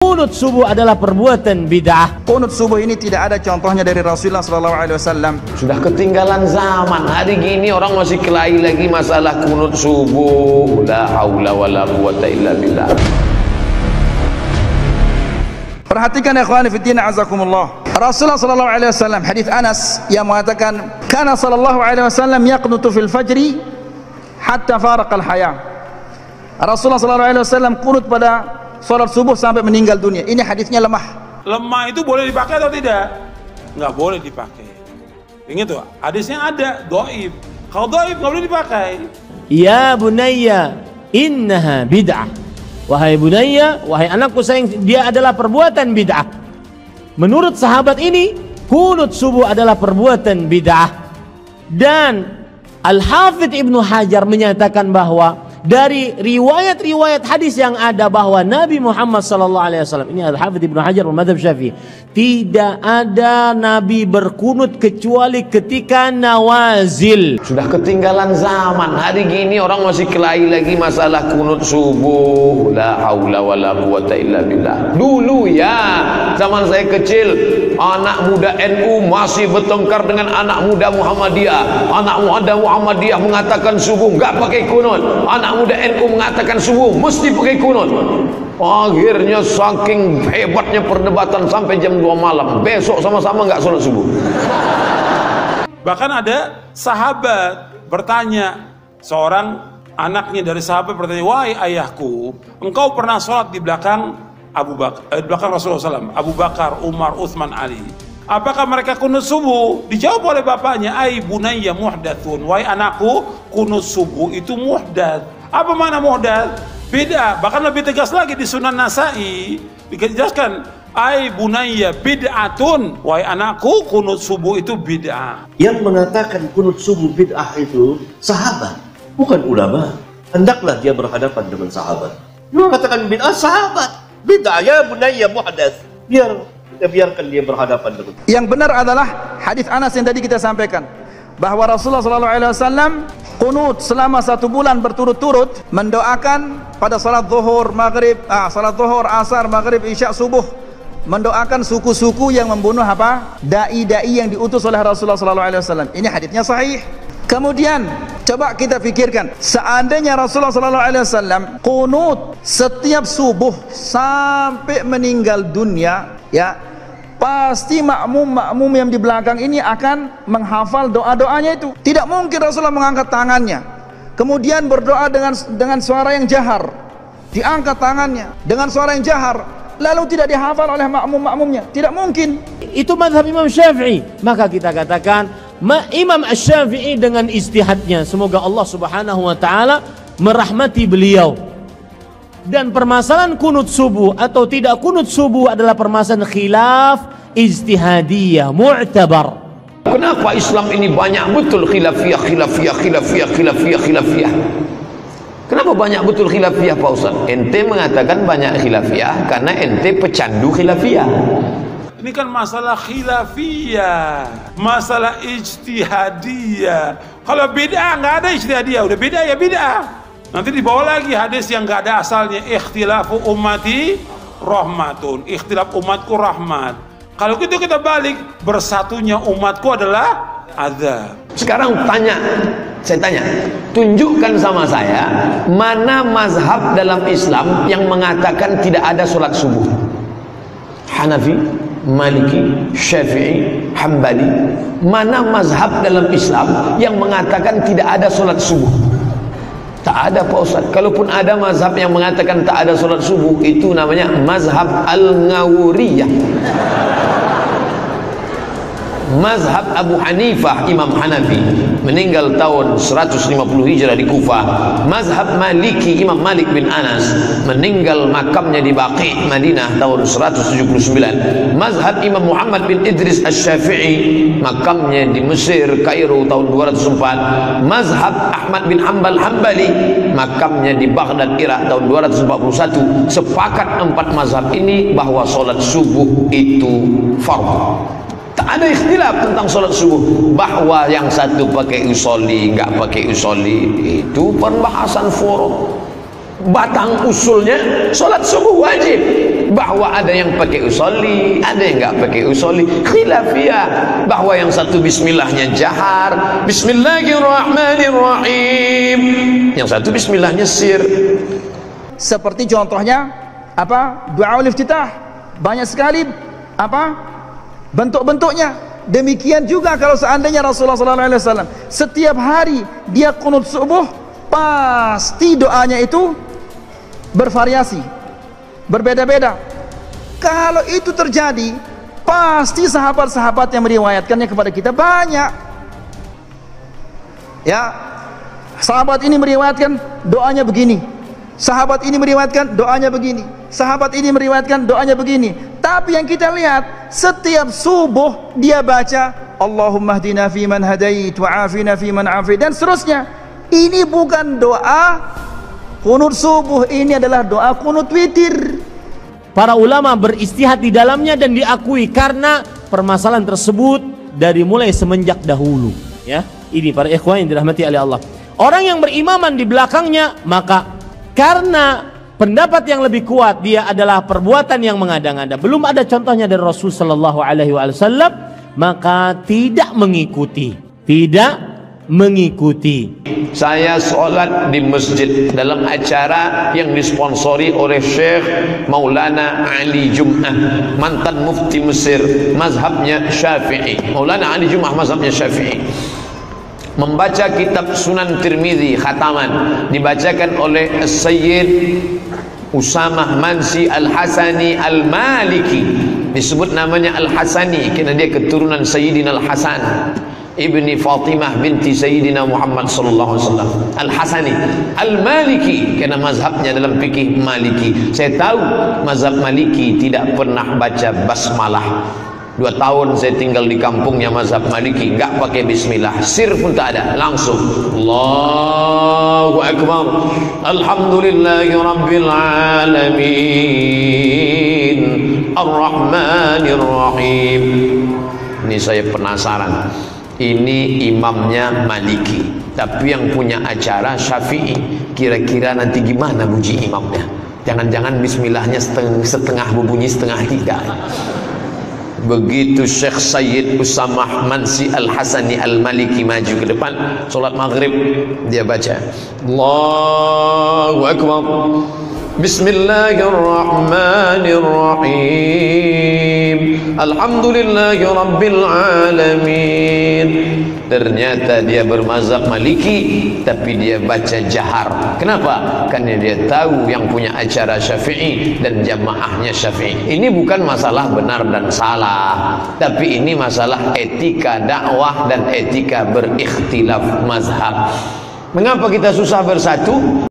kunut subuh adalah perbuatan bid'ah. Kunut subuh ini tidak ada contohnya dari Rasulullah SAW. Sudah ketinggalan zaman. Hari gini orang masih kelahi lagi masalah kunut subuh. La haula wala quwata illa billah. Perhatikan ya ikhwani fillah azakumullah. Rasulullah SAW hadis Anas yang mengatakan, "Kana sallallahu alaihi wasallam yaqnutu fil fajri hatta faraqal haya." Rasulullah SAW kunut pada salat subuh sampai meninggal dunia. Ini hadisnya lemah. Lemah itu boleh dipakai atau tidak? Nggak boleh dipakai. Ingat tuh, hadisnya ada dhaif. Kalau dhaif nggak boleh dipakai. Ya bunayya, innaha bid'ah. Wahai bunayya, wahai anakku sayang, dia adalah perbuatan bid'ah. Menurut sahabat ini, kunut subuh adalah perbuatan bid'ah. Dan Al-Hafidz Ibnu Hajar menyatakan bahwa dari riwayat-riwayat hadis yang ada bahwa Nabi Muhammad SAW, ini Al-Hafidz Ibnu Hajar Madzhab Syafi'i, tidak ada Nabi berkunut kecuali ketika nawazil. Sudah ketinggalan zaman. Hari gini orang masih kelahi lagi masalah kunut subuh. La haula wala quwata illa billah. Dulu ya, zaman saya kecil, anak muda NU masih bertengkar dengan anak muda Muhammadiyah. Anak muda Muhammadiyah mengatakan subuh nggak pakai kunut. Anak muda NU mengatakan subuh mesti pakai kunut. Akhirnya saking hebatnya perdebatan sampai jam 2 malam. Besok sama-sama nggak sholat subuh. Bahkan ada sahabat bertanya, seorang anaknya dari sahabat bertanya, "Wahai ayahku, engkau pernah sholat di belakang belakang Rasulullah SAW, Abu Bakar, Umar, Utsman, Ali. Apakah mereka kunut subuh?" Dijawab oleh bapaknya, "Ai bunayya muhdatsun." Wahai anakku, kunut subuh itu muhdats. Apa makna muhdats? Bid'ah. Bahkan lebih tegas lagi di Sunan Nasa'i dijelaskan, "Ai bunayya bid'atun." Wahai anakku, kunut subuh itu bid'ah. Yang mengatakan kunut subuh bid'ah itu sahabat, bukan ulama. Hendaklah dia berhadapan dengan sahabat. Dia mengatakan bid'ah sahabat. Bid'ah ya bunayya muhdats. Biarkan dia berhadapan dengan. Yang benar adalah hadis Anas yang tadi kita sampaikan, bahwa Rasulullah SAW kunut selama 1 bulan berturut-turut mendoakan pada salat zuhur, maghrib, salat zuhur, asar, maghrib, isya, subuh, mendoakan suku-suku yang membunuh apa? Dai-dai yang diutus oleh Rasulullah SAW. Ini hadisnya sahih. Kemudian coba kita pikirkan, seandainya Rasulullah SAW kunut setiap subuh sampai meninggal dunia, ya, pasti makmum yang di belakang ini akan menghafal doa-doanya itu. Tidak mungkin Rasulullah mengangkat tangannya kemudian berdoa dengan suara yang jahar, diangkat tangannya dengan suara yang jahar lalu tidak dihafal oleh makmum-makmumnya. Tidak mungkin. Itu mazhab Imam Syafi'i. Maka kita katakan Imam Asy-Syafi'i dengan ijtihadnya, semoga Allah Subhanahu wa taala merahmati beliau. Dan permasalahan kunut subuh atau tidak kunut subuh adalah permasalahan khilaf ijtihadiyah mu'tabar. Kenapa Islam ini banyak betul khilafiyah? Kenapa banyak betul khilafiyah, Pak Ustaz? Ente mengatakan banyak khilafiyah karena ente pecandu khilafiyah. Ini kan masalah khilafiyah, masalah ijtihadiyah. Kalau bid'ah nggak ada ijtihadiyah, udah bid'ah ya bid'ah. Nanti dibawa lagi hadis yang nggak ada asalnya, ikhtilafu ummati rahmatun, ikhtilaf umatku rahmat. Kalau gitu kita balik, bersatunya umatku adalah azab. Sekarang saya tanya, tunjukkan sama saya mana mazhab dalam Islam yang mengatakan tidak ada sholat subuh. Hanafi, Maliki, Syafi'i, Hambali. Mana mazhab dalam Islam yang mengatakan tidak ada sholat subuh? Tak ada, Pak Ustaz. Kalaupun ada mazhab yang mengatakan tak ada sholat subuh, itu namanya mazhab Al-Ngawuriyah. Mazhab Abu Hanifah, Imam Hanafi, meninggal tahun 150 Hijrah di Kufah. Mazhab Maliki, Imam Malik bin Anas, meninggal makamnya di Baqi, Madinah tahun 179. Mazhab Imam Muhammad bin Idris Asy-Syafi'i, makamnya di Mesir, Kairo tahun 204. Mazhab Ahmad bin Hanbal Hambali, makamnya di Baghdad, Irak tahun 241. Sepakat 4 mazhab ini bahwa sholat subuh itu fardhu. Tak ada ikhtilaf tentang sholat subuh. Bahwa yang satu pakai usolli, nggak pakai usolli, itu pembahasan forum. Batang usulnya sholat subuh wajib. bahwa ada yang pakai usolli, ada yang nggak pakai usolli, khilafiyah, bahwa yang satu bismillahnya jahar, bismillahirrahmanirrahim, yang satu bismillahnya sir. Seperti contohnya apa? Doa iftitah. Banyak sekali apa? Bentuk-bentuknya. Demikian juga kalau seandainya Rasulullah SAW setiap hari dia qunut subuh, pasti doanya itu bervariasi, berbeda-beda. Kalau itu terjadi, pasti sahabat-sahabat yang meriwayatkannya kepada kita banyak. Ya, sahabat ini meriwayatkan doanya begini, sahabat ini meriwayatkan doanya begini, sahabat ini meriwayatkan doanya begini. Tapi yang kita lihat, setiap subuh dia baca Allahumma hdina fiman hadait wa afina fiman afid, dan seterusnya. Ini bukan doa qunut subuh, ini adalah doa qunut witir. Para ulama beristihad di dalamnya dan diakui karena permasalahan tersebut dari mulai semenjak dahulu. Ya, ini para ikhwan yang dirahmati oleh Allah. Orang yang berimaman di belakangnya, maka karena pendapat yang lebih kuat dia adalah perbuatan yang mengada-ngada, belum ada contohnya dari Rasul sallallahu alaihi wasallam, maka tidak mengikuti. Saya sholat di masjid dalam acara yang disponsori oleh Syekh Maulana Ali Jum'ah, mantan mufti Mesir, mazhabnya Syafi'i. Maulana Ali Jum'ah mazhabnya Syafi'i membaca kitab Sunan Tirmidzi khataman, dibacakan oleh Sayyid Usamah Mansi Al-Hasani Al-Maliki. Disebut namanya Al-Hasani karena dia keturunan Sayyidina Al-Hasan ibni Fatimah binti Sayyidina Muhammad sallallahu alaihi wasallam. Al-Hasani Al-Maliki karena mazhabnya dalam fikih Maliki. Saya tahu mazhab Maliki tidak pernah baca basmalah. 2 tahun saya tinggal di kampungnya mazhab Maliki, enggak pakai bismillah, sir pun tak ada, langsung Allahu Akbar, alhamdulillahi rabbil alamin, ar-rahmanir rahim. Ini saya penasaran, ini imamnya Maliki tapi yang punya acara Syafi'i, kira-kira nanti gimana bunyi imamnya? Jangan-jangan bismillahnya setengah berbunyi setengah tidak. Begitu Syekh Sayyid Usamah Mansi Al-Hasani Al-Maliki maju ke depan solat maghrib, dia baca Allahu Akbar, bismillahirrahmanirrahim, alhamdulillahi rabbil alamin. Ternyata dia bermazhab Maliki tapi dia baca jahar. Kenapa? Karena dia tahu yang punya acara Syafi'i dan jamaahnya Syafi'i. Ini bukan masalah benar dan salah, tapi ini masalah etika dakwah dan etika berikhtilaf mazhab. Mengapa kita susah bersatu?